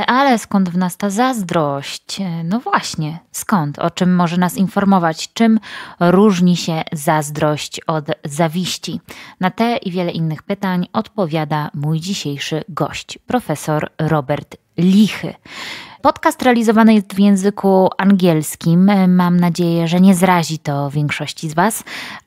Ale skąd w nas ta zazdrość? No właśnie, skąd? O czym może nas informować? Czym różni się zazdrość od zawiści? Na te i wiele innych pytań odpowiada mój dzisiejszy gość, profesor Robert Leahy. Podcast realizowany jest w języku angielskim. Mam nadzieję, że nie zrazi to większości z Was.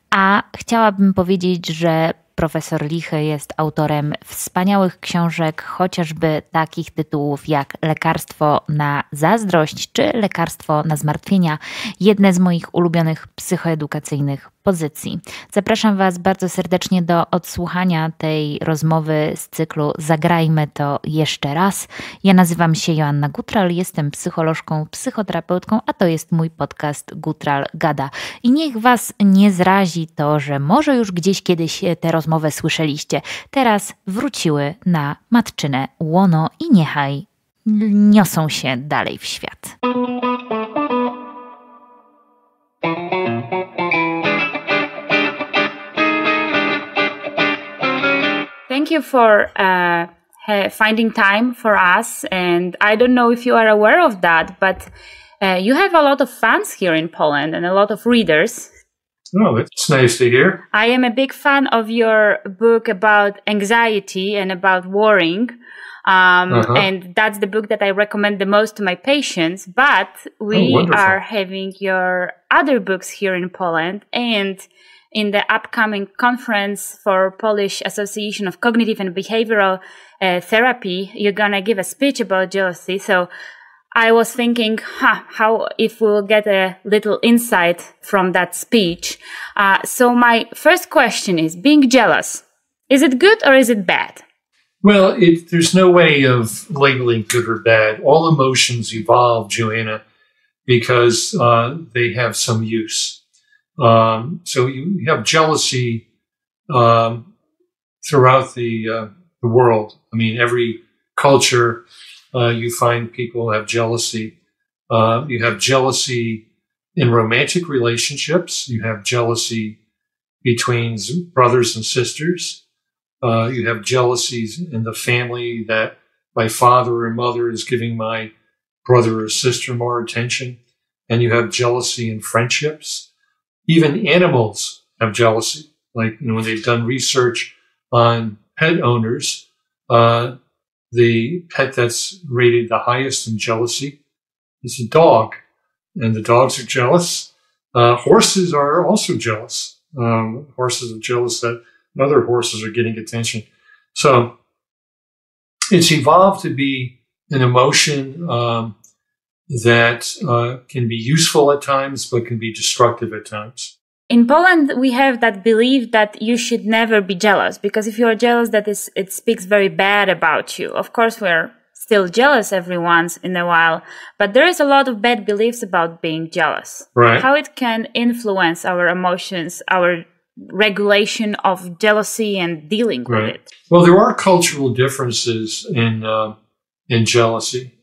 A chciałabym powiedzieć, że profesor Leahy jest autorem wspaniałych książek, chociażby takich tytułów jak Lekarstwo na zazdrość czy Lekarstwo na zmartwienia, jedne z moich ulubionych psychoedukacyjnych pozycji. Zapraszam Was bardzo serdecznie do odsłuchania tej rozmowy z cyklu Zagrajmy to jeszcze raz. Ja nazywam się Joanna Gutral, jestem psycholożką, psychoterapeutką, a to jest mój podcast Gutral Gada. I niech Was nie zrazi to, że może już gdzieś kiedyś tę rozmowę słyszeliście. Teraz wróciły na matczyne łono i niechaj niosą się dalej w świat. Thank you for finding time for us. And I don't know if you are aware of that, but you have a lot of fans here in Poland and a lot of readers. Oh, it's nice to hear. I am a big fan of your book about anxiety and about worrying. And that's the book that I recommend the most to my patients. But we are having your other books here in Poland, and in the upcoming conference for Polish Association of Cognitive and Behavioral Therapy, you're going to give a speech about jealousy. So I was thinking, how if we'll get a little insight from that speech. So my first question is, being jealous, is it good or is it bad? Well, there's no way of labeling good or bad. All emotions evolve, Joanna, because they have some use. So you have jealousy throughout the world. I mean, every culture you find people have jealousy. You have jealousy in romantic relationships. You have jealousy between brothers and sisters. You have jealousies in the family that my father or mother is giving my brother or sister more attention. And you have jealousy in friendships. Even animals have jealousy. Like, when they've done research on pet owners, the pet that's rated the highest in jealousy is a dog. And the dogs are jealous. Horses are also jealous. Horses are jealous that other horses are getting attention. So it's evolved to be an emotion that can be useful at times, but can be destructive at times. In Poland, we have that belief that you should never be jealous, because if you are jealous, it speaks very bad about you. Of course, we're still jealous every once in a while, but there is a lot of bad beliefs about being jealous. Right. How it can influence our emotions, our regulation of jealousy and dealing with it. Well, there are cultural differences in jealousy.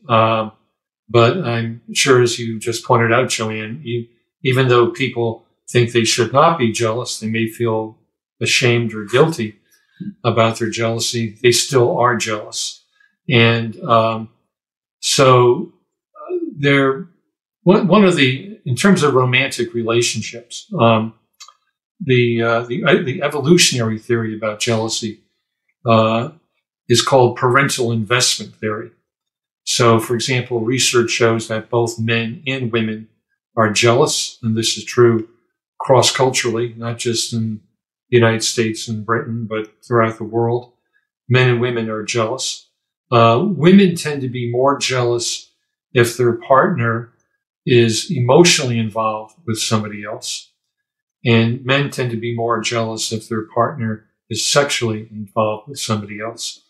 But I'm sure, as you just pointed out, Joanne, even though people think they should not be jealous, they may feel ashamed or guilty about their jealousy, they still are jealous. And so in terms of romantic relationships, the evolutionary theory about jealousy is called parental investment theory. So, for example, research shows that both men and women are jealous, and this is true cross-culturally, not just in the United States and Britain, but throughout the world. Men and women are jealous. Women tend to be more jealous if their partner is emotionally involved with somebody else. And men tend to be more jealous if their partner is sexually involved with somebody else.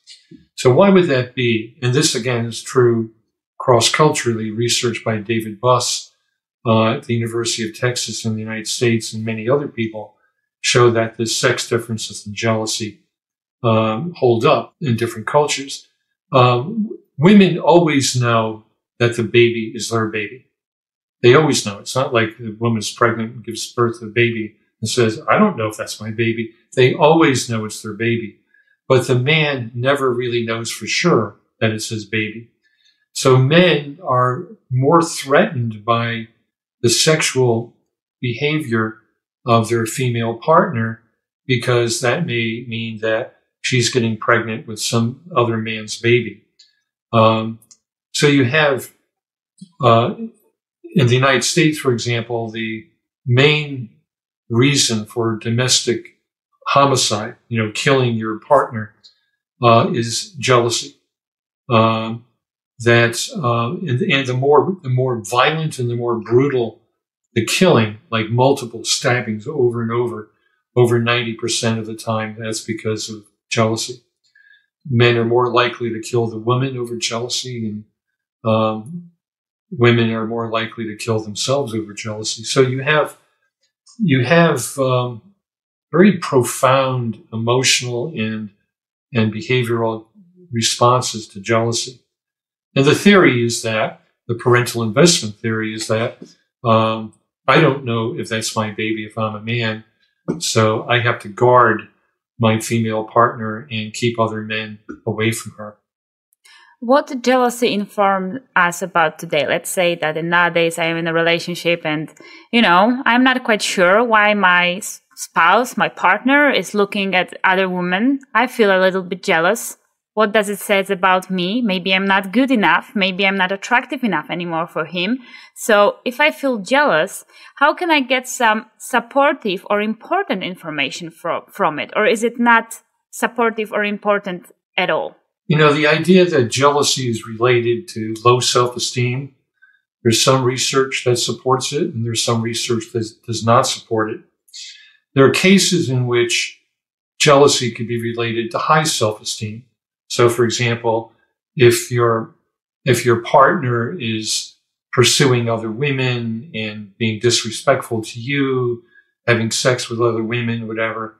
So why would that be? And this, again, is true cross-culturally. Research by David Buss at the University of Texas in the United States and many other people show that the sex differences in jealousy hold up in different cultures. Women always know that the baby is their baby. They always know. It's not like the woman's pregnant and gives birth to a baby and says, I don't know if that's my baby. They always know it's their baby. But the man never really knows for sure that it's his baby. So men are more threatened by the sexual behavior of their female partner because that may mean that she's getting pregnant with some other man's baby. So you have, in the United States, for example, the main reason for domestic homicide, killing your partner, is jealousy. And the more violent and the more brutal the killing, like multiple stabbings over and over 90% of the time, that's because of jealousy. Men are more likely to kill the woman over jealousy, and women are more likely to kill themselves over jealousy. So you have very profound emotional and behavioral responses to jealousy. And the theory is that, the parental investment theory is that, I don't know if that's my baby if I'm a man, so I have to guard my female partner and keep other men away from her. What did jealousy inform us about today? Let's say that nowadays I am in a relationship and, I'm not quite sure why my spouse, my partner, is looking at other women. I feel a little bit jealous. What does it say about me? Maybe I'm not good enough. Maybe I'm not attractive enough anymore for him. So if I feel jealous, how can I get some supportive or important information from it? Or is it not supportive or important at all? The idea that jealousy is related to low self-esteem, there's some research that supports it, and there's some research that does not support it. There are cases in which jealousy could be related to high self-esteem. So, for example, if your partner is pursuing other women and being disrespectful to you, having sex with other women, whatever,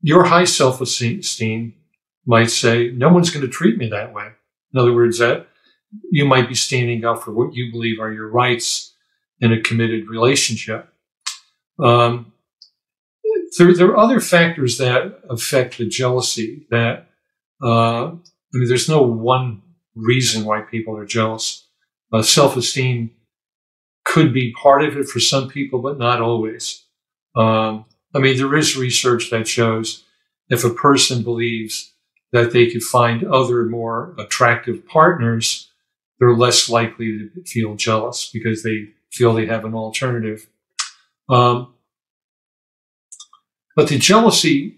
your high self-esteem might say, no one's going to treat me that way. In other words, that you might be standing up for what you believe are your rights in a committed relationship. There are other factors that affect the jealousy that, there's no one reason why people are jealous. Self-esteem could be part of it for some people, but not always. There is research that shows if a person believes that they could find other more attractive partners, they're less likely to feel jealous because they feel they have an alternative. But the jealousy,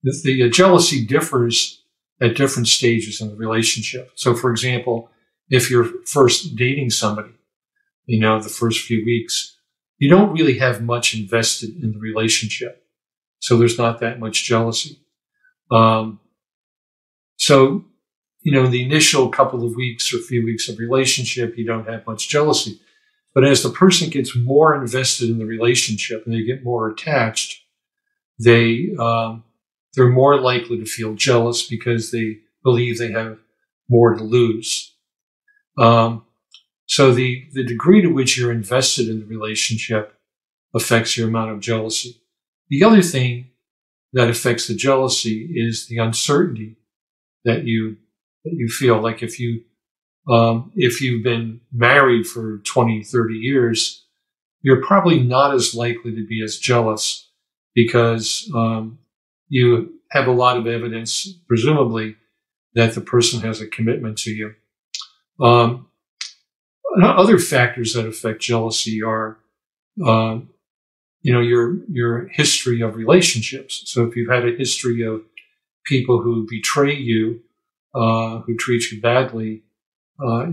the jealousy differs at different stages in the relationship. So, for example, if you're first dating somebody, the first few weeks, you don't really have much invested in the relationship. So there's not that much jealousy. In the initial couple of weeks or few weeks of relationship, you don't have much jealousy. But as the person gets more invested in the relationship and they get more attached, they're more likely to feel jealous because they believe they have more to lose. So the degree to which you're invested in the relationship affects your amount of jealousy. The other thing that affects the jealousy is the uncertainty that you feel. Like if you've been married for 20, 30 years, you're probably not as likely to be as jealous because you have a lot of evidence, presumably, that the person has a commitment to you. Other factors that affect jealousy are, your history of relationships. So if you've had a history of people who betray you, who treat you badly,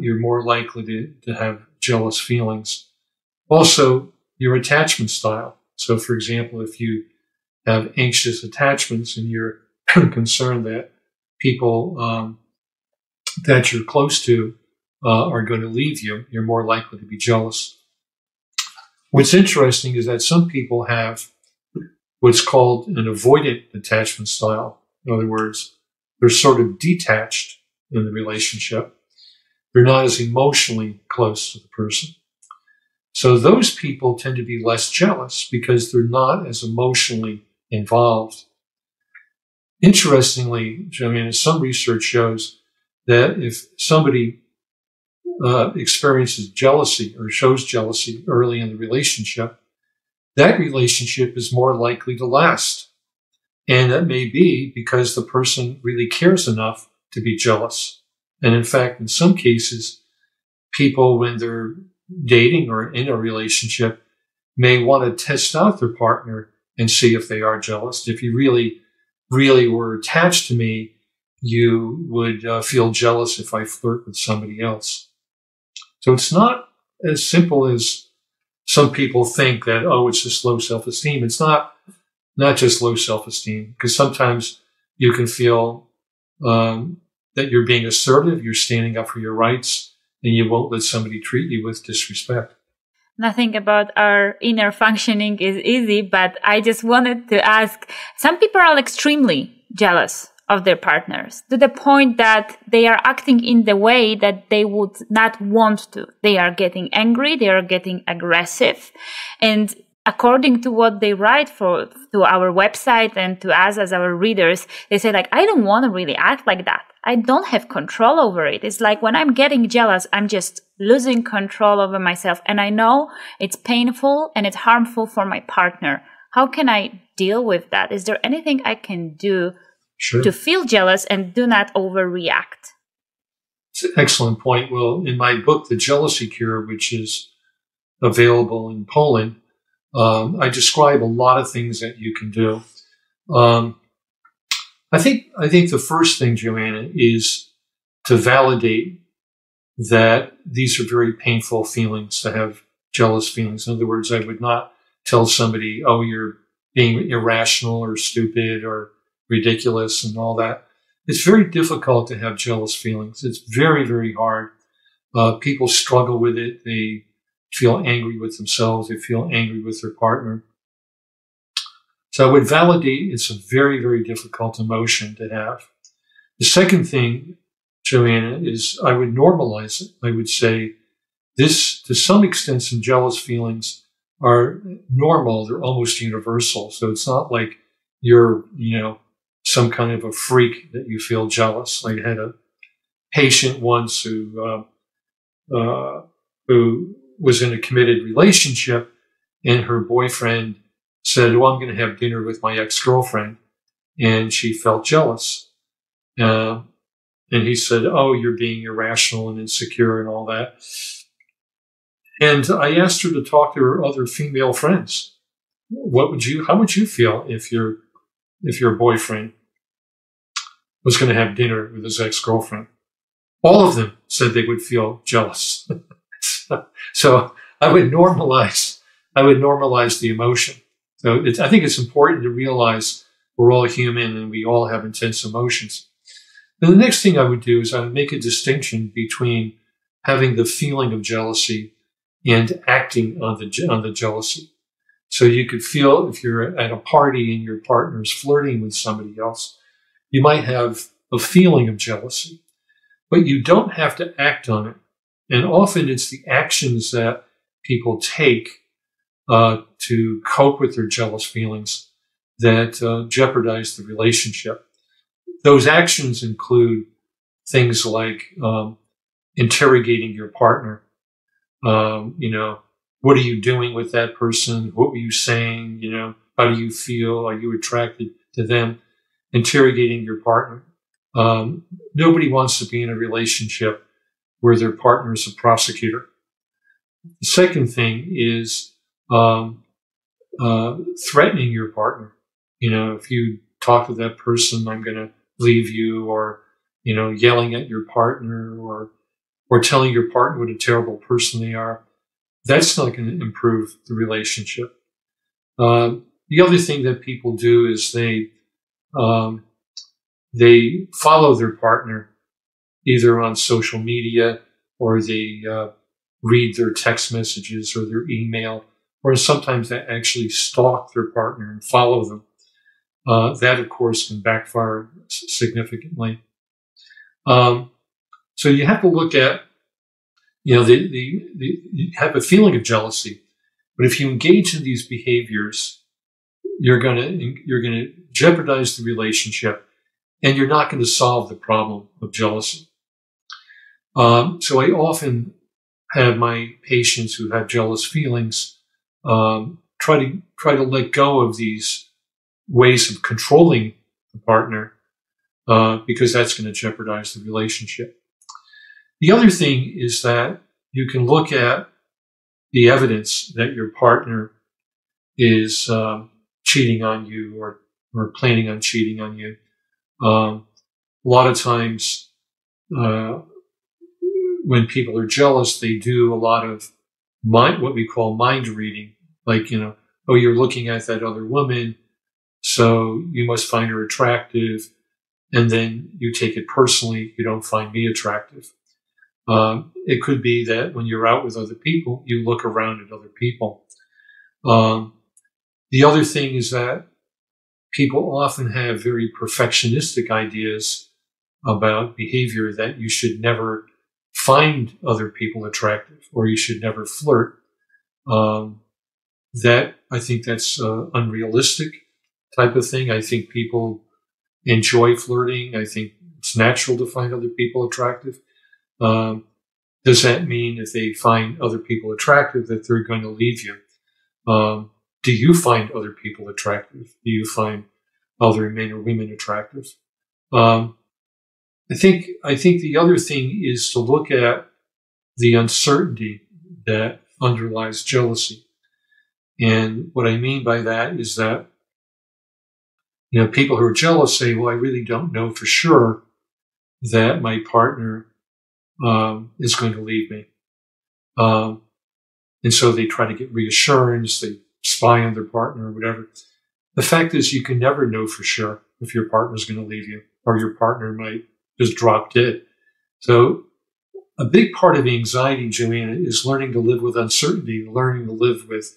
you're more likely to have jealous feelings. Also, your attachment style. So, for example, if you have anxious attachments and you're concerned that people that you're close to are going to leave you, you're more likely to be jealous. What's interesting is that some people have what's called an avoidant attachment style. In other words, they're sort of detached in the relationship. They're not as emotionally close to the person. So those people tend to be less jealous because they're not as emotionally involved. Interestingly, some research shows that if somebody experiences jealousy or shows jealousy early in the relationship, that relationship is more likely to last. And that may be because the person really cares enough to be jealous. And in fact, in some cases, people, when they're dating or in a relationship, may want to test out their partner and see if they are jealous. If you really, really were attached to me, you would feel jealous if I flirt with somebody else. So it's not as simple as some people think that, oh, it's just low self-esteem. It's not just low self-esteem, because sometimes you can feel that you're being assertive, you're standing up for your rights, and you won't let somebody treat you with disrespect. Nothing about our inner functioning is easy, but I just wanted to ask, some people are extremely jealous of their partners to the point that they are acting in the way that they would not want to. They are getting angry, they are getting aggressive, and according to what they write to our website and to us as our readers, they say like, I don't want to really act like that. I don't have control over it. It's like when I'm getting jealous, I'm just losing control over myself. And I know it's painful and it's harmful for my partner. How can I deal with that? Is there anything I can do to feel jealous and do not overreact? It's an excellent point. Well, in my book, The Jealousy Cure, which is available in Poland, I describe a lot of things that you can do. I think the first thing, Joanna, is to validate that these are very painful feelings, to have jealous feelings. In other words, I would not tell somebody, oh, you're being irrational or stupid or ridiculous and all that. It's very difficult to have jealous feelings. It's very, very hard. People struggle with it. They feel angry with themselves. They feel angry with their partner. So I would validate it's a very, very difficult emotion to have. The second thing, Joanna, is I would normalize it. I would say this, to some extent, some jealous feelings are normal. They're almost universal. So it's not like you're, some kind of a freak that you feel jealous. I had a patient once who was in a committed relationship, and her boyfriend said, well, I'm going to have dinner with my ex-girlfriend. And she felt jealous. And he said, oh, you're being irrational and insecure and all that. And I asked her to talk to her other female friends. How would you feel if your boyfriend was going to have dinner with his ex-girlfriend? All of them said they would feel jealous. So I would normalize the emotion. So I think it's important to realize we're all human and we all have intense emotions. And the next thing I would do is I would make a distinction between having the feeling of jealousy and acting on the jealousy. So you could feel if you're at a party and your partner's flirting with somebody else, you might have a feeling of jealousy, but you don't have to act on it. And often it's the actions that people take to cope with their jealous feelings that jeopardize the relationship. Those actions include things like interrogating your partner. What are you doing with that person? What were you saying? How do you feel? Are you attracted to them? Interrogating your partner. Nobody wants to be in a relationship where their partner is a prosecutor. The second thing is threatening your partner. If you talk to that person, I'm going to leave you, or, yelling at your partner or telling your partner what a terrible person they are. That's not going to improve the relationship. The other thing that people do is they follow their partner either on social media, or they read their text messages or their email, or sometimes they actually stalk their partner and follow them. That, of course, can backfire significantly. So you have to look at, you have a feeling of jealousy, but if you engage in these behaviors, you're going to jeopardize the relationship, and you're not going to solve the problem of jealousy. So I often have my patients who have jealous feelings try to let go of these ways of controlling the partner because that's going to jeopardize the relationship. The other thing is that you can look at the evidence that your partner is cheating on you or planning on cheating on you. A lot of times when people are jealous, they do a lot of what we call mind reading. Like, oh, you're looking at that other woman, so you must find her attractive. And then you take it personally, you don't find me attractive. It could be that when you're out with other people, you look around at other people. The other thing is that people often have very perfectionistic ideas about behavior, that you should never find other people attractive or you should never flirt. I think that's unrealistic type of thing. I think people enjoy flirting. I think it's natural to find other people attractive. Does that mean if they find other people attractive that they're going to leave you? Do you find other people attractive? Do you find other men or women attractive? I think the other thing is to look at the uncertainty that underlies jealousy. And what I mean by that is that, people who are jealous say, well, I really don't know for sure that my partner is going to leave me. And so they try to get reassurance, they spy on their partner or whatever. The fact is, you can never know for sure if your partner is going to leave you, or your partner might just drop dead. So a big part of anxiety, Joanna, is learning to live with uncertainty, learning to live with,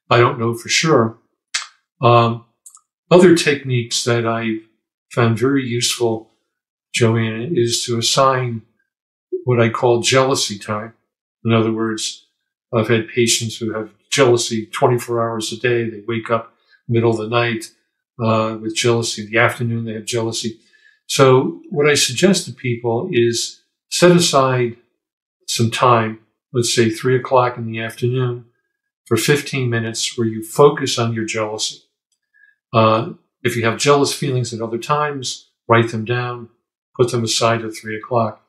I don't know for sure. Other techniques that I found very useful, Joanna, is to assign what I call jealousy time. In other words, I've had patients who have jealousy 24 hours a day. They wake up middle of the night with jealousy. In the afternoon, they have jealousy. So what I suggest to people is set aside some time, let's say 3 o'clock in the afternoon, for 15 minutes where you focus on your jealousy. If you have jealous feelings at other times, write them down, put them aside at 3 o'clock.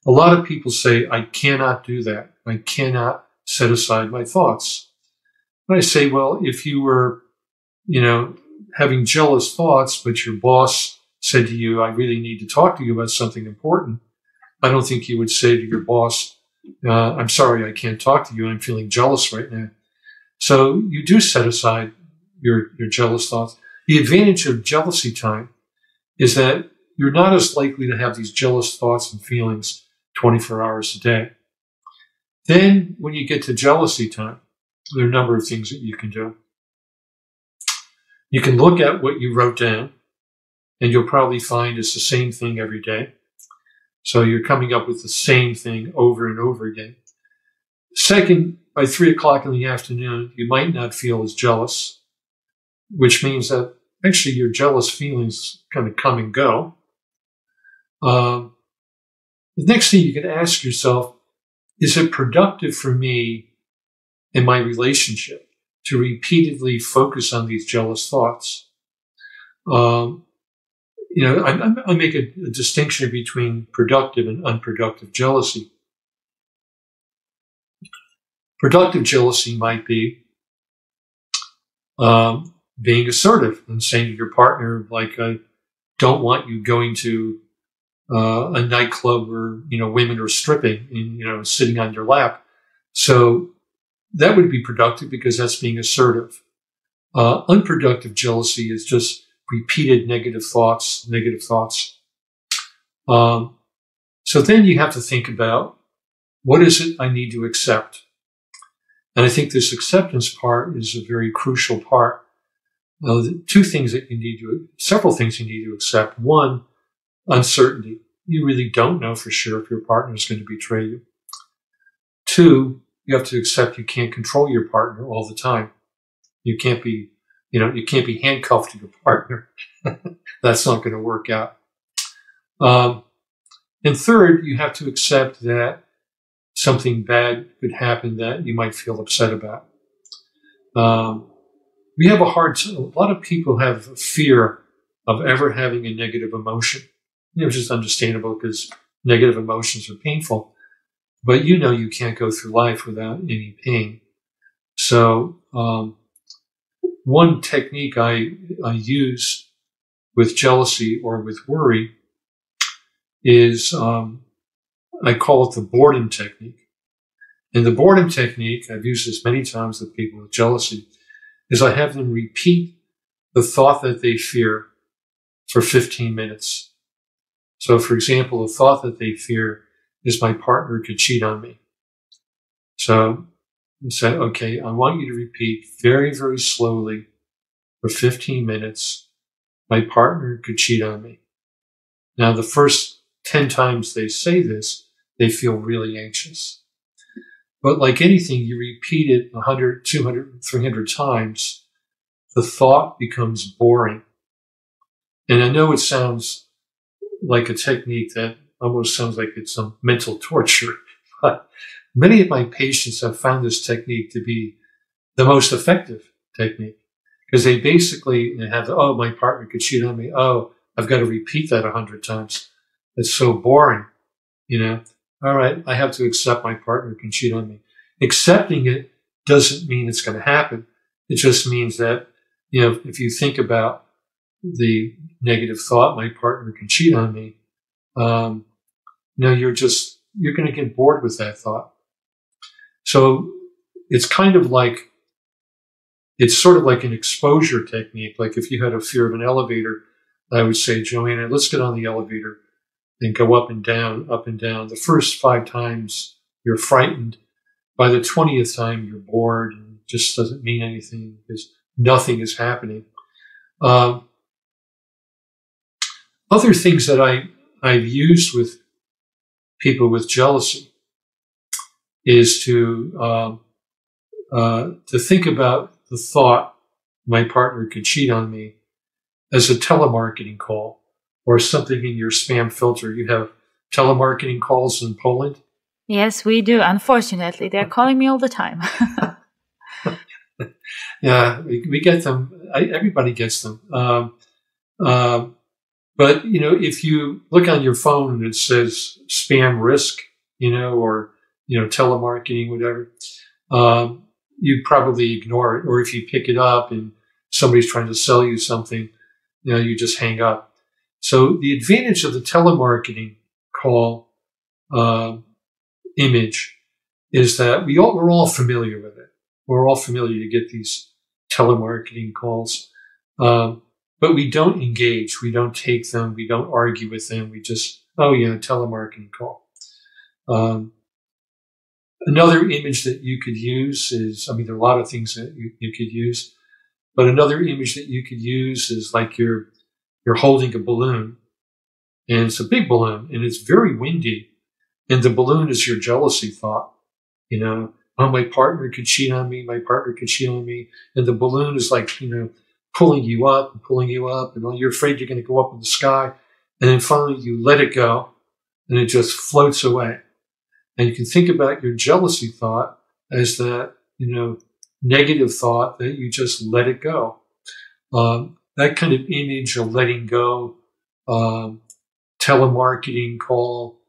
A lot of people say, I cannot do that. I cannot set aside my thoughts. And I say, well, if you were, having jealous thoughts, but your boss said to you, I really need to talk to you about something important, I don't think you would say to your boss, I'm sorry, I can't talk to you. I'm feeling jealous right now. So you do set aside your jealous thoughts. The advantage of jealousy time is that you're not as likely to have these jealous thoughts and feelings 24 hours a day. Then when you get to jealousy time, there are a number of things that you can do. You can look at what you wrote down, and you'll probably find it's the same thing every day. So you're coming up with the same thing over and over again. Second, by 3 o'clock in the afternoon, you might not feel as jealous, which means that actually your jealous feelings kind of come and go. The next thing you can ask yourself, is it productive for me in my relationship to repeatedly focus on these jealous thoughts? I make a distinction between productive and unproductive jealousy. Productive jealousy might be being assertive and saying to your partner, like, I don't want you going to a nightclub where, women are stripping and, sitting on your lap. So that would be productive because that's being assertive. Unproductive jealousy is just repeated negative thoughts. So then you have to think about, what is it I need to accept? And I think this acceptance part is a very crucial part. Several things you need to accept. One, uncertainty. You really don't know for sure if your partner is going to betray you. Two, you have to accept you can't control your partner all the time. You can't be handcuffed to your partner. That's not going to work out. And third, you have to accept that something bad could happen that you might feel upset about. We have a lot of people have a fear of ever having a negative emotion, which is understandable because negative emotions are painful. But you can't go through life without any pain. So one technique I use with jealousy or with worry is I call it the boredom technique. And the boredom technique, I've used this many times with people with jealousy, is I have them repeat the thought that they fear for 15 minutes. So, for example, the thought that they fear is my partner could cheat on me. So I say, okay, I want you to repeat very, very slowly for 15 minutes, my partner could cheat on me. Now, the first 10 times they say this, they feel really anxious. But like anything, you repeat it 100, 200, 300 times, the thought becomes boring. And I know it sounds like a technique that almost sounds like it's some mental torture, but many of my patients have found this technique to be the most effective technique because they basically have, oh, my partner could cheat on me. Oh, I've got to repeat that 100 times. It's so boring, All right, I have to accept my partner can cheat on me. Accepting it doesn't mean it's going to happen. It just means that, if you think about the negative thought, my partner can cheat on me, you're going to get bored with that thought. So it's sort of like an exposure technique. Like if you had a fear of an elevator, I would say, Joanna, let's get on the elevator and go up and down, up and down. The first 5 times you're frightened. By the 20th time you're bored and it just doesn't mean anything because nothing is happening. Other things that I've used with people with jealousy is to think about the thought my partner could cheat on me as a telemarketing call or something in your spam filter. You have telemarketing calls in Poland? Yes, we do. Unfortunately, they're calling me all the time. Yeah, we get them. Everybody gets them. But, if you look on your phone and it says spam risk, or, telemarketing, whatever, you probably ignore it. Or if you pick it up and somebody's trying to sell you something, you just hang up. So the advantage of the telemarketing call image is that we're all familiar with it. We're all familiar to get these telemarketing calls. But we don't engage. We don't take them. We don't argue with them. We just, telemarketing call. Another image that you could use is, there are a lot of things that you could use, but another image that you could use is like you're holding a balloon, and it's a big balloon, and it's very windy, and the balloon is your jealousy thought. Oh, my partner could cheat on me. My partner could cheat on me, and the balloon is like, pulling you up, and you're afraid you're going to go up in the sky. And then finally you let it go and it just floats away. And you can think about your jealousy thought as that, negative thought that you just let it go. That kind of image of letting go, telemarketing call,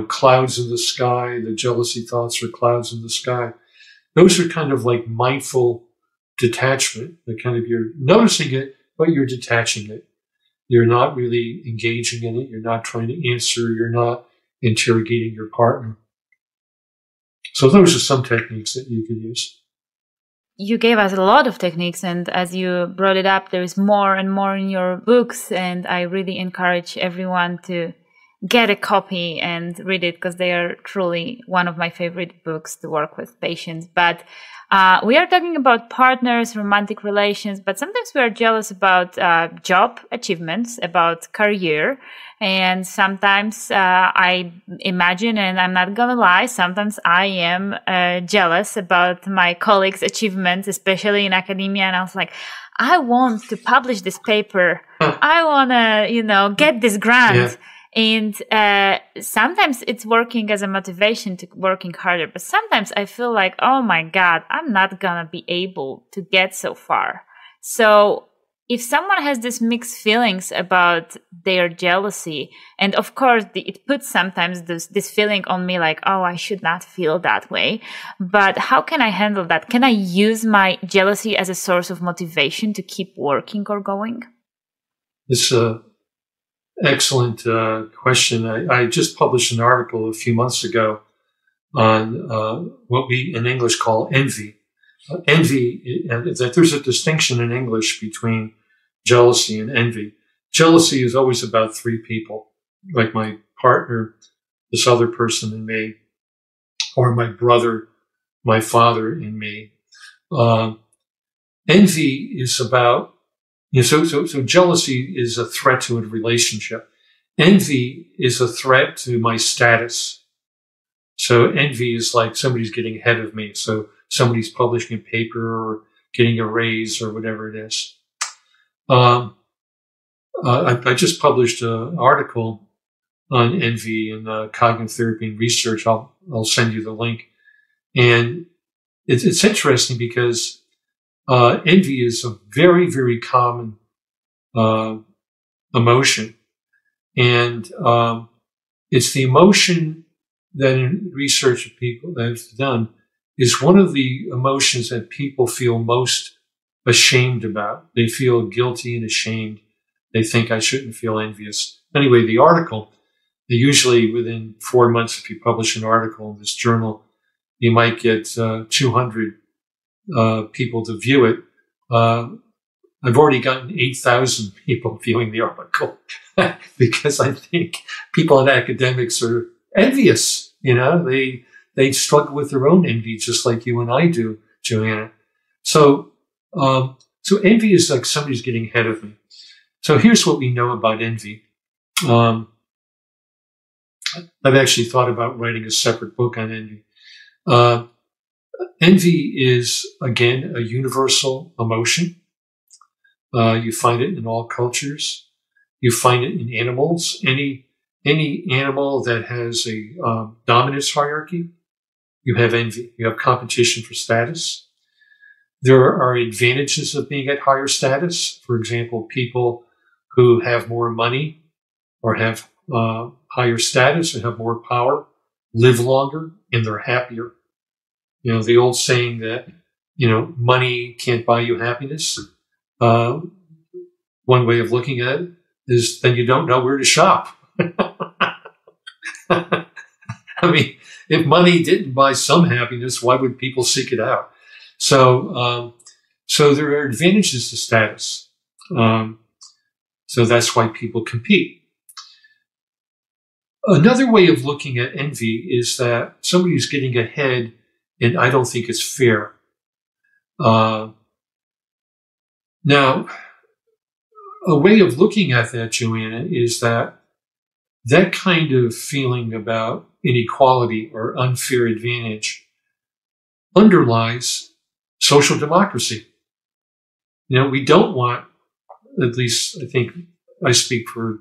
clouds in the sky, the jealousy thoughts are clouds in the sky. Those are kind of like mindful detachment, the kind of you're noticing it, but you're detaching it. You're not really engaging in it. You're not trying to answer. You're not interrogating your partner. So those are some techniques that you can use. You gave us a lot of techniques, and as you brought it up, there is more and more in your books, and I really encourage everyone to get a copy and read it because they are truly one of my favorite books to work with patients. But we are talking about partners, romantic relations, but sometimes we are jealous about job achievements, about career. And sometimes I imagine, and I'm not going to lie, sometimes I am jealous about my colleagues' achievements, especially in academia. And I was like, I want to publish this paper. I want to, get this grant. And sometimes it's working as a motivation to working harder. But sometimes I feel like, oh my God, I'm not going to be able to get so far. So if someone has this mixed feelings about their jealousy, and of course it puts sometimes this feeling on me like, oh, I should not feel that way. But how can I handle that? Can I use my jealousy as a source of motivation to keep working or going? It's an excellent question. I just published an article a few months ago on what we in English call envy. Envy, that there's a distinction in English between jealousy and envy. Jealousy is always about three people, like my partner, this other person, and me, or my brother, my father, and me. Envy is about, so jealousy is a threat to a relationship. Envy is a threat to my status. So envy is like somebody's getting ahead of me. So somebody's publishing a paper or getting a raise or whatever it is. I just published an article on envy in cognitive therapy and research. I'll send you the link. And it's interesting because envy is a very, very common emotion. And it's the emotion that in research that people that have done is one of the emotions that people feel most ashamed about. They feel guilty and ashamed. They think I shouldn't feel envious. Anyway, the article, usually within 4 months, if you publish an article in this journal, you might get 200 people to view it. I've already gotten 8,000 people viewing the article because I think people in academics are envious. They struggle with their own envy, just like you and I do, Joanna. So envy is like somebody's getting ahead of me. So here's what we know about envy. I've actually thought about writing a separate book on envy. Envy is, again, a universal emotion. You find it in all cultures. You find it in animals. Any animal that has a dominance hierarchy, you have envy. You have competition for status. There are advantages of being at higher status. For example, people who have more money or have higher status and have more power live longer and they're happier. The old saying that, money can't buy you happiness. One way of looking at it is then you don't know where to shop. I mean, if money didn't buy some happiness, why would people seek it out? So there are advantages to status. So that's why people compete. Another way of looking at envy is that somebody's getting ahead and I don't think it's fair. Now, a way of looking at that, Joanna, is that kind of feeling about inequality or unfair advantage underlies social democracy. We don't want, at least I think I speak for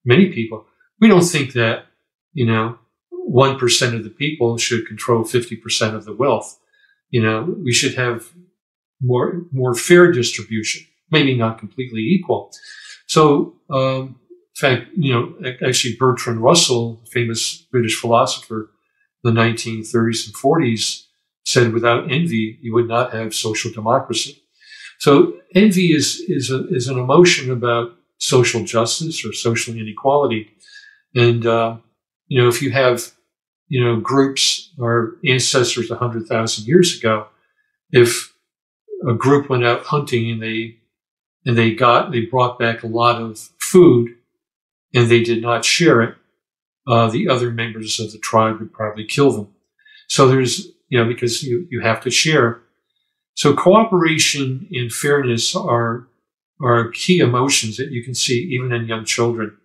many people, we don't think that, 1% of the people should control 50% of the wealth. We should have more fair distribution, maybe not completely equal. So, in fact, actually Bertrand Russell, famous British philosopher in the 1930s and 40s, said without envy, you would not have social democracy. So envy is an emotion about social justice or social inequality. And, if you have, groups or ancestors 100,000 years ago, if a group went out hunting and they brought back a lot of food and they did not share it, the other members of the tribe would probably kill them. So there's, because you have to share. So cooperation and fairness are key emotions that you can see even in young children.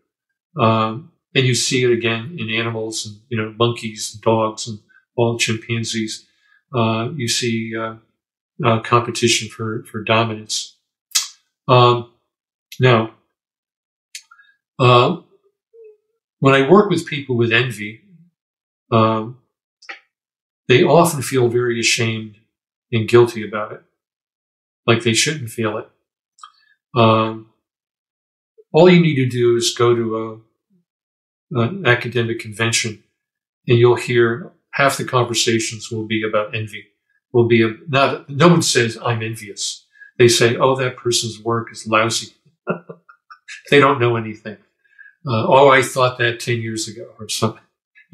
And you see it again in animals and, monkeys and dogs and all chimpanzees. You see competition for dominance. Now, when I work with people with envy, they often feel very ashamed and guilty about it, like they shouldn't feel it. All you need to do is go to an academic convention, and you'll hear half the conversations will be about envy. No one says, I'm envious. They say, oh, that person's work is lousy. They don't know anything. Oh, I thought that 10 years ago or something,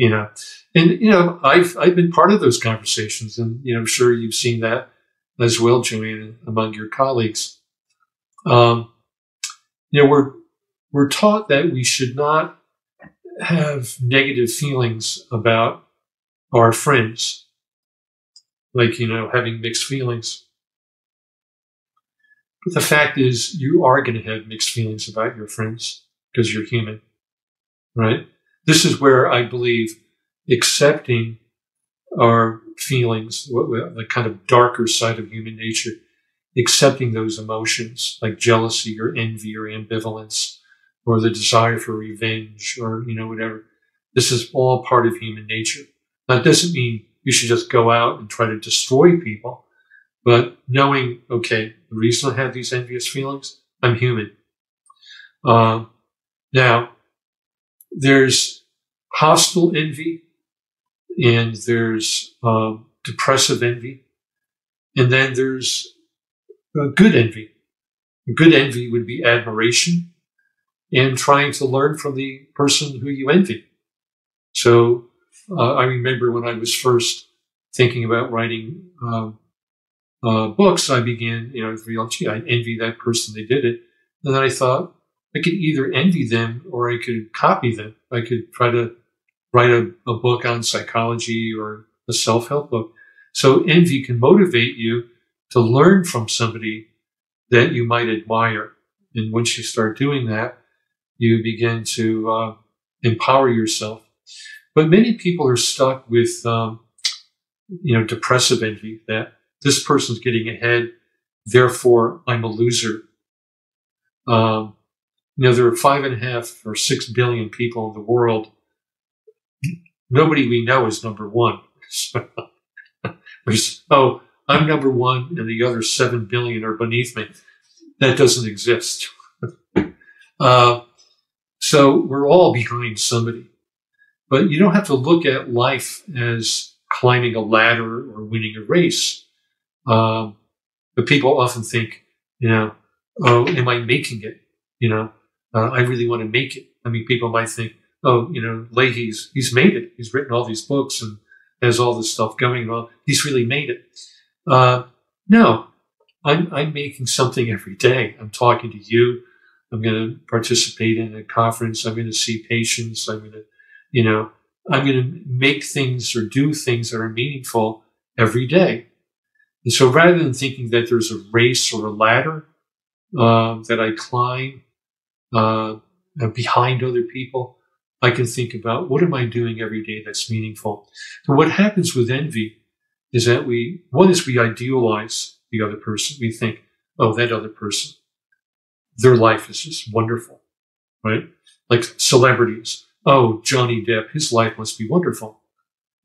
And, I've been part of those conversations, and, I'm sure you've seen that as well, Joanna, among your colleagues. We're taught that we should not have negative feelings about our friends, like, having mixed feelings. But the fact is, you are going to have mixed feelings about your friends because you're human, right? This is where I believe accepting our feelings, the kind of darker side of human nature, accepting those emotions like jealousy or envy or ambivalence or the desire for revenge or, whatever. This is all part of human nature. Now, it doesn't mean you should just go out and try to destroy people, but knowing, okay, the reason I have these envious feelings, I'm human. Now, there's hostile envy, and there's depressive envy, and then there's good envy. Good envy would be admiration and trying to learn from the person who you envy. So I remember when I was first thinking about writing books, I began, gee, I envy that person, they did it. And then I thought I could either envy them or I could copy them. I could try to write a book on psychology or a self-help book. So envy can motivate you to learn from somebody that you might admire. And once you start doing that, you begin to empower yourself. But many people are stuck with, depressive envy, that this person's getting ahead, therefore I'm a loser. There are 5.5 or 6 billion people in the world. Nobody we know is number one. I'm number one and the other 7 billion are beneath me. That doesn't exist. So we're all behind somebody. But you don't have to look at life as climbing a ladder or winning a race. But people often think, oh, am I making it? I really want to make it. I mean, people might think, oh, Leahy's, he's made it. He's written all these books and has all this stuff going on. He's really made it. No, I'm making something every day. I'm talking to you. I'm going to participate in a conference. I'm going to see patients. I'm going to make things or do things that are meaningful every day. And so rather than thinking that there's a race or a ladder that I climb behind other people, I can think about what am I doing every day that's meaningful. So what happens with envy is that we idealize the other person. We think, oh, that other person, their life is just wonderful, right? Like celebrities. Oh, Johnny Depp, his life must be wonderful.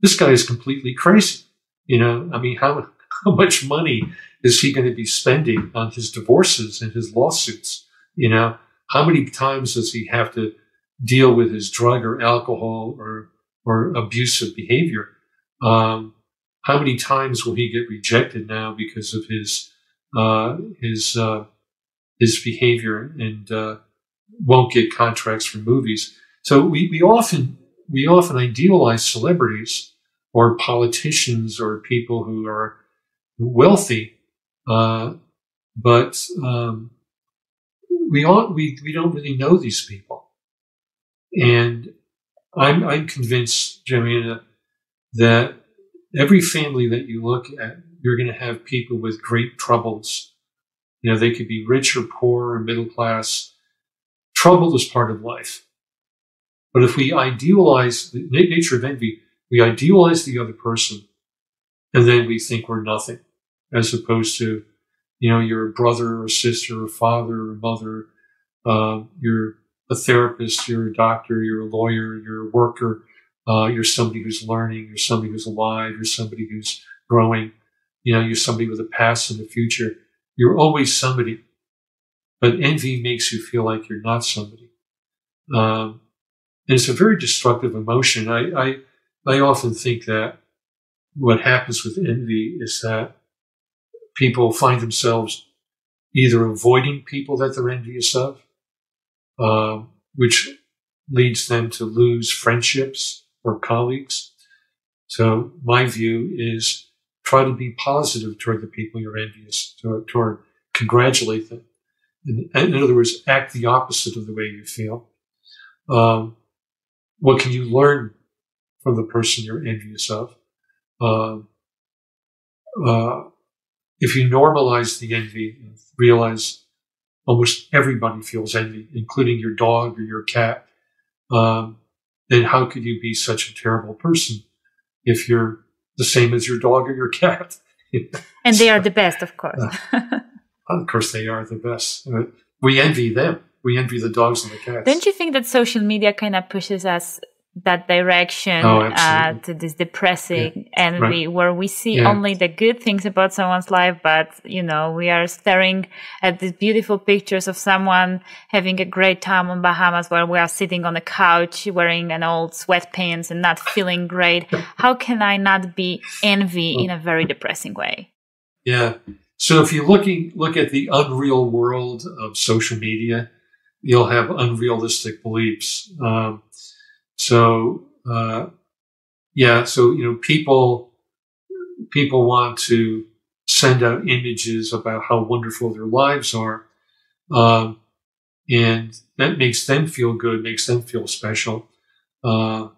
This guy is completely crazy. How much money is he going to be spending on his divorces and his lawsuits? How many times does he have to deal with his drug or alcohol or abusive behavior? How many times will he get rejected now because of his behavior and won't get contracts for movies? So we often idealize celebrities or politicians or people who are wealthy, but we don't really know these people. And I'm convinced, Joanna, that every family that you look at, you're going to have people with great troubles. They could be rich or poor or middle class. Trouble is part of life. But if we idealize the nature of envy, we idealize the other person, and then we think we're nothing, as opposed to, your brother or sister or father or mother, your a therapist, you're a doctor, you're a lawyer, you're a worker, you're somebody who's learning, you're somebody who's alive, you're somebody who's growing, you're somebody with a past and a future. You're always somebody. But envy makes you feel like you're not somebody. And it's a very destructive emotion. I often think that what happens with envy is that people find themselves either avoiding people that they're envious of, which leads them to lose friendships or colleagues. So my view is try to be positive toward the people you're envious, toward congratulate them. In other words, act the opposite of the way you feel. What can you learn from the person you're envious of? If you normalize the envy and realize almost everybody feels envy, including your dog or your cat, then how could you be such a terrible person if you're the same as your dog or your cat? And they are the best, of course. Of course they are the best. We envy them. We envy the dogs and the cats. Don't you think that social media kind of pushes us that direction to this depressing envy, where we see only the good things about someone's life, but we are staring at these beautiful pictures of someone having a great time on Bahamas while we are sitting on a couch wearing an old sweatpants and not feeling great. How can I not be envy in a very depressing way? Yeah. So if you look at the unreal world of social media, you'll have unrealistic beliefs. So people want to send out images about how wonderful their lives are, and that makes them feel good, makes them feel special, and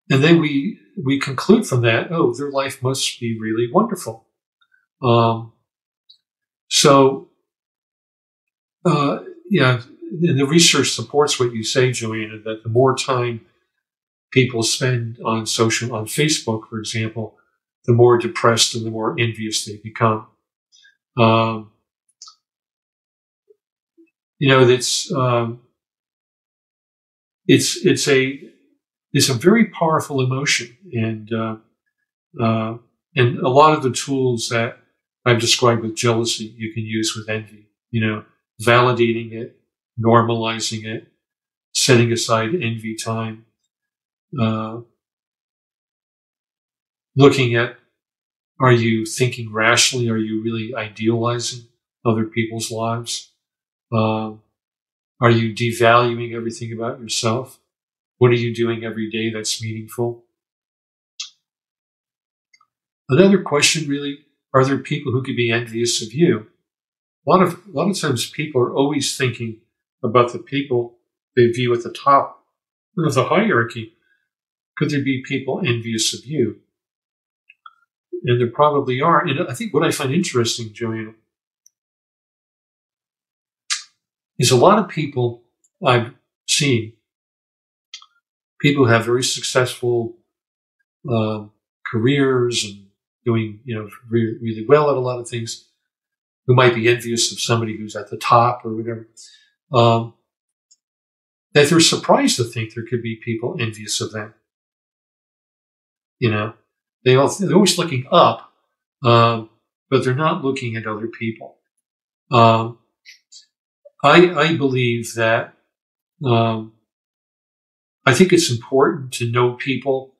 then we conclude from that, their life must be really wonderful. And the research supports what you say, Joanna, that the more time people spend on Facebook, for example, the more depressed and the more envious they become. It's a very powerful emotion, and a lot of the tools that I've described with jealousy you can use with envy. Validating it, normalizing it, setting aside envy time. Looking at, are you thinking rationally? Are you really idealizing other people's lives? Are you devaluing everything about yourself? What are you doing every day that's meaningful? Another question, really, are there people who could be envious of you? A lot of times people are always thinking about the people they view at the top of the hierarchy. Could there be people envious of you? And there probably are. And I think what I find interesting, Joanna, is a lot of people I've seen, people who have very successful careers and doing, really, really well at a lot of things, who might be envious of somebody who's at the top or whatever, that they're surprised to think there could be people envious of them. They're always looking up, but they're not looking at other people. I believe that I think it's important to know people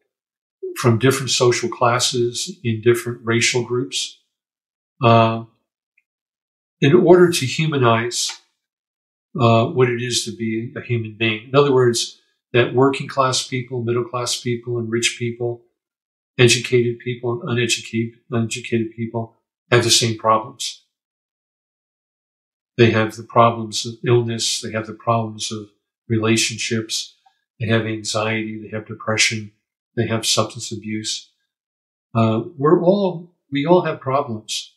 from different social classes in different racial groups in order to humanize what it is to be a human being. In other words, that working class people, middle class people, and rich people, educated people and uneducated people have the same problems. They have the problems of illness. They have the problems of relationships. They have anxiety. They have depression. They have substance abuse. We all have problems.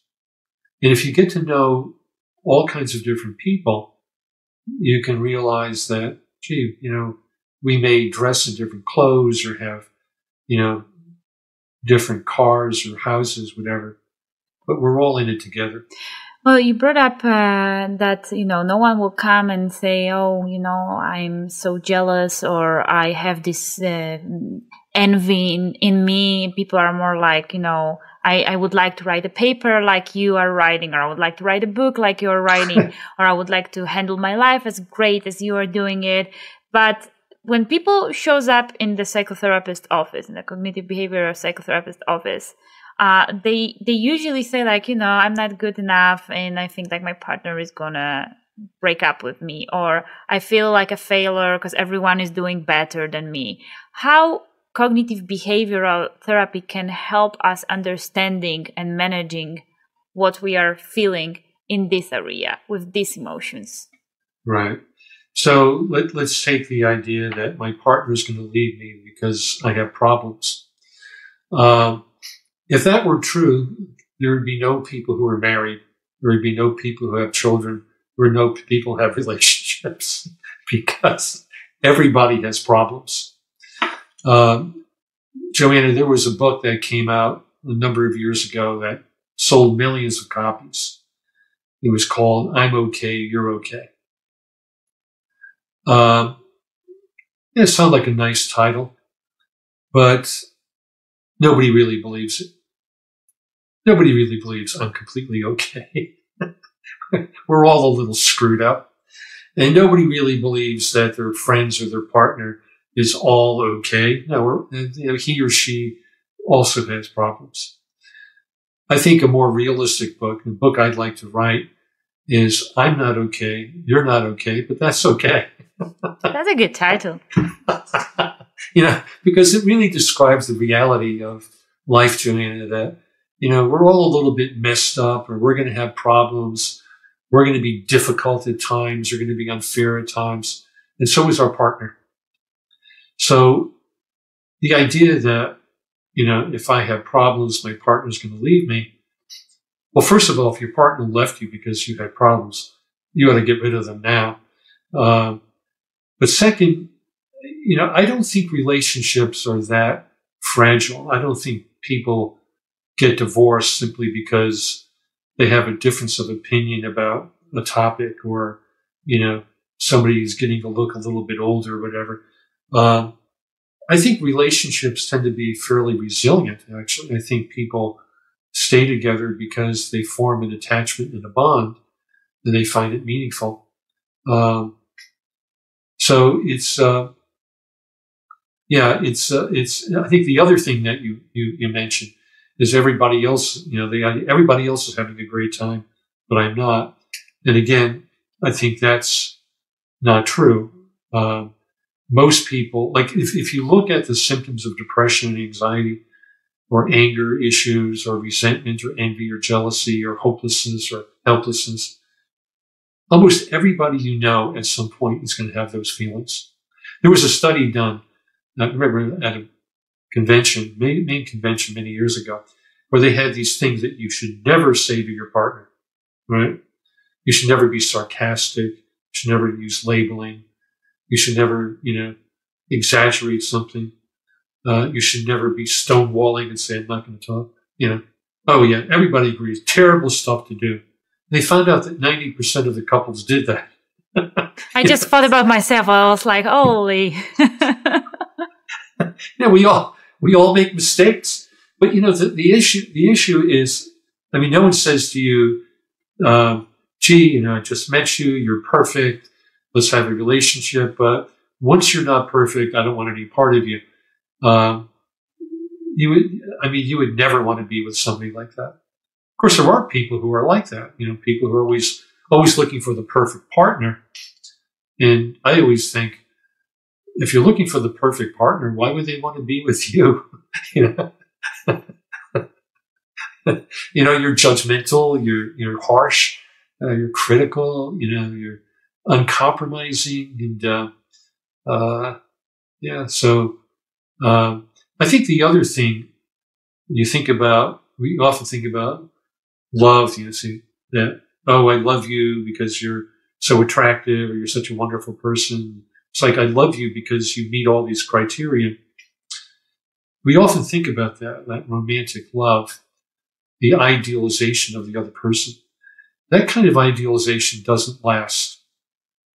And if you get to know all kinds of different people, you can realize that, we may dress in different clothes or have, different cars or houses, whatever, but we're all in it together. Well, you brought up that, no one will come and say, oh, I'm so jealous, or I have this envy in me. People are more like, I would like to write a paper like you are writing, or I would like to write a book like you are writing, or I would like to handle my life as great as you are doing it. But when people shows up in the psychotherapist office, in the cognitive behavioral psychotherapist office, they usually say like, I'm not good enough, and I think like my partner is gonna break up with me, or I feel like a failure because everyone is doing better than me. How cognitive behavioral therapy can help us understanding and managing what we are feeling in this area with these emotions? Right. So let's take the idea that my partner is going to leave me because I have problems. If that were true, there would be no people who are married. There would be no people who have children. There would no people who have relationships because everybody has problems. Joanna, there was a book that came out a number of years ago that sold millions of copies. It was called I'm Okay, You're Okay. It sounded like a nice title, but nobody really believes it. Nobody really believes I'm completely okay. We're all a little screwed up. And nobody really believes that their friends or their partner is all okay. No, he or she also has problems. I think a more realistic book, the book I'd like to write, is I'm not okay, you're not okay, but that's okay. That's a good title. Because it really describes the reality of life, Joanna, that, we're all a little bit messed up, or we're going to have problems. We're going to be difficult at times. You're going to be unfair at times. And so is our partner. So the idea that, if I have problems, my partner's going to leave me. Well, first of all, if your partner left you because you had problems, you ought to get rid of them now. But second, I don't think relationships are that fragile. I don't think people get divorced simply because they have a difference of opinion about a topic, or, somebody's getting to look a little bit older or whatever. I think relationships tend to be fairly resilient, actually. I think people stay together because they form an attachment and a bond, and they find it meaningful. So it's I think the other thing that you mentioned is everybody else, everybody else is having a great time, but I'm not. And again, I think that's not true. Most people, like if you look at the symptoms of depression and anxiety, or anger issues, or resentment, or envy, or jealousy, or hopelessness, or helplessness, almost everybody at some point is going to have those feelings. There was a study done, I remember at a convention, main convention many years ago, where they had these things that you should never say to your partner, right? You should never be sarcastic. You should never use labeling. You should never, exaggerate something. You should never be stonewalling and say, I'm not going to talk. Oh yeah, everybody agrees. Terrible stuff to do. They found out that 90% of the couples did that. I just thought about myself. I was like, holy. We all make mistakes. But the issue is, no one says to you, gee, I just met you, you're perfect, let's have a relationship. But once you're not perfect, I don't want any part of you. You would never want to be with somebody like that. Of course, there are people who are like that. People who are always looking for the perfect partner. And I always think, if you're looking for the perfect partner, why would they want to be with you? You're judgmental, you're harsh, you're critical, you're uncompromising, and So I think the other thing we often think about love. Say that, oh, I love you because you're so attractive, or you're such a wonderful person. It's like, I love you because you meet all these criteria. We often think about that romantic love, the idealization of the other person. that kind of idealization doesn't last.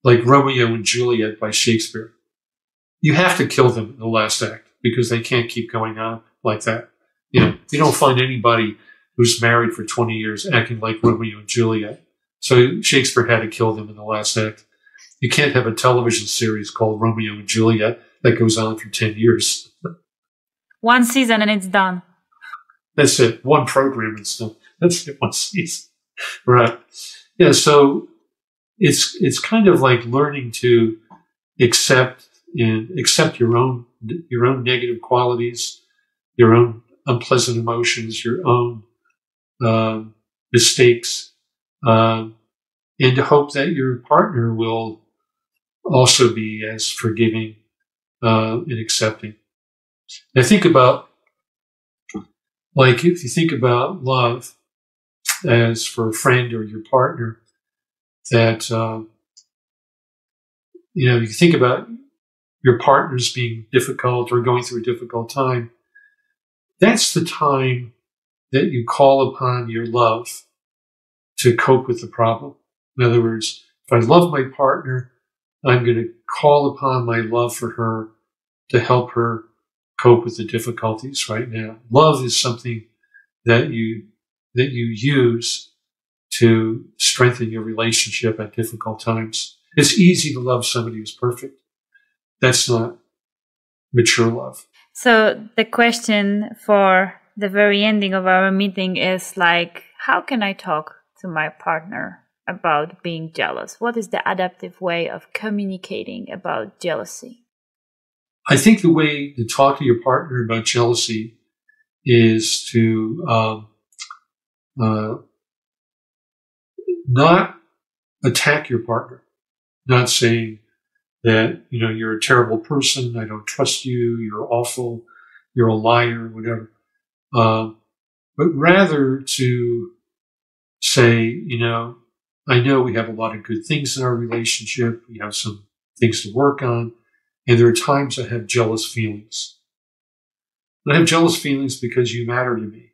Like Romeo and Juliet by Shakespeare. You have to kill them in the last act because they can't keep going on like that. You know, you don't find anybody who's married for 20 years acting like Romeo and Juliet. So Shakespeare had to kill them in the last act. You can't have a television series called Romeo and Juliet that goes on for 10 years. One season and it's done. That's it. One program and stuff. That's it. One season. Right. Yeah. So it's kind of like learning to accept your own negative qualities, your own unpleasant emotions, your own mistakes, and to hope that your partner will also be as forgiving and accepting. And I think about, like, if you think about love as for a friend or your partner, that, you think about your partners being difficult or going through a difficult time, that's the time that you call upon your love to cope with the problem. In other words, if I love my partner, I'm going to call upon my love for her to help her cope with the difficulties right now. Love is something that you use to strengthen your relationship at difficult times. It's easy to love somebody who's perfect. That's not mature love. So the question for the very ending of our meeting is like, how can I talk to my partner about being jealous? What is the adaptive way of communicating about jealousy? I think the way to talk to your partner about jealousy is to not attack your partner, not saying that, you're a terrible person, I don't trust you, you're awful, you're a liar, whatever. But rather to say, I know we have a lot of good things in our relationship, we have some things to work on, and there are times I have jealous feelings. And I have jealous feelings because you matter to me.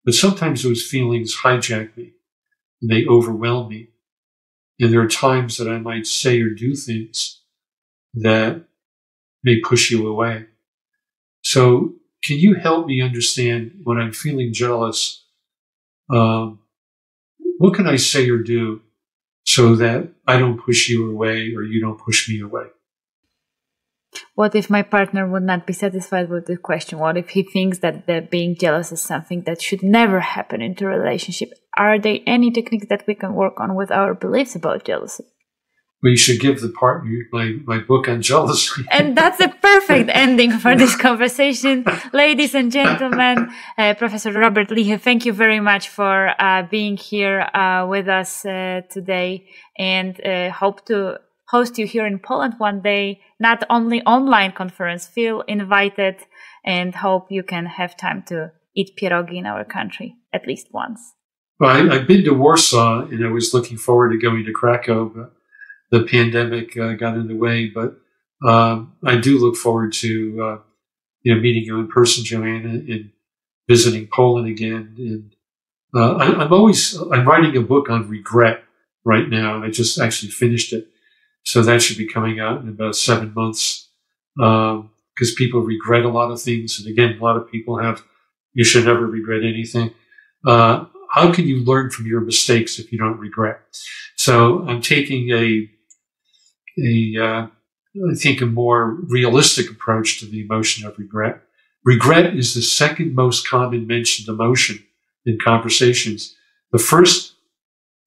But sometimes those feelings hijack me and they overwhelm me. And there are times that I might say or do things that may push you away. So can you help me understand when I'm feeling jealous, what can I say or do so that I don't push you away or you don't push me away? What if my partner would not be satisfied with the question? What if he thinks that being jealous is something that should never happen into a relationship? Are there any techniques that we can work on with our beliefs about jealousy? Well, you should give the partner my book on jealousy. And that's a perfect ending for this conversation. Ladies and gentlemen, Professor Robert Leahy, thank you very much for being here with us today, and hope to host you here in Poland one day, not only online conference. Feel invited and hope you can have time to eat pierogi in our country at least once. Well, I've been to Warsaw and I was looking forward to going to Krakow, but the pandemic got in the way. But I do look forward to meeting you in person, Joanna, and visiting Poland again. And I'm writing a book on regret right now, and I just actually finished it. So that should be coming out in about 7 months, because people regret a lot of things. And again, a lot of people you should never regret anything. How can you learn from your mistakes if you don't regret? So I'm taking I think a more realistic approach to the emotion of regret. Regret is the second most common mentioned emotion in conversations. The first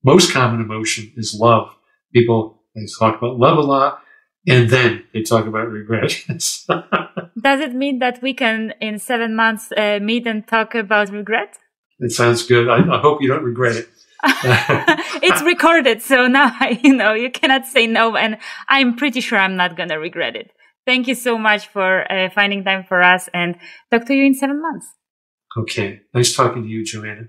most common emotion is love. They talk about love a lot, and then they talk about regret. Does it mean that we can, in 7 months, meet and talk about regret? It sounds good. I hope you don't regret it. It's recorded, so now you cannot say no, and I'm pretty sure I'm not going to regret it. Thank you so much for finding time for us, and talk to you in 7 months. Okay. Nice talking to you, Joanna.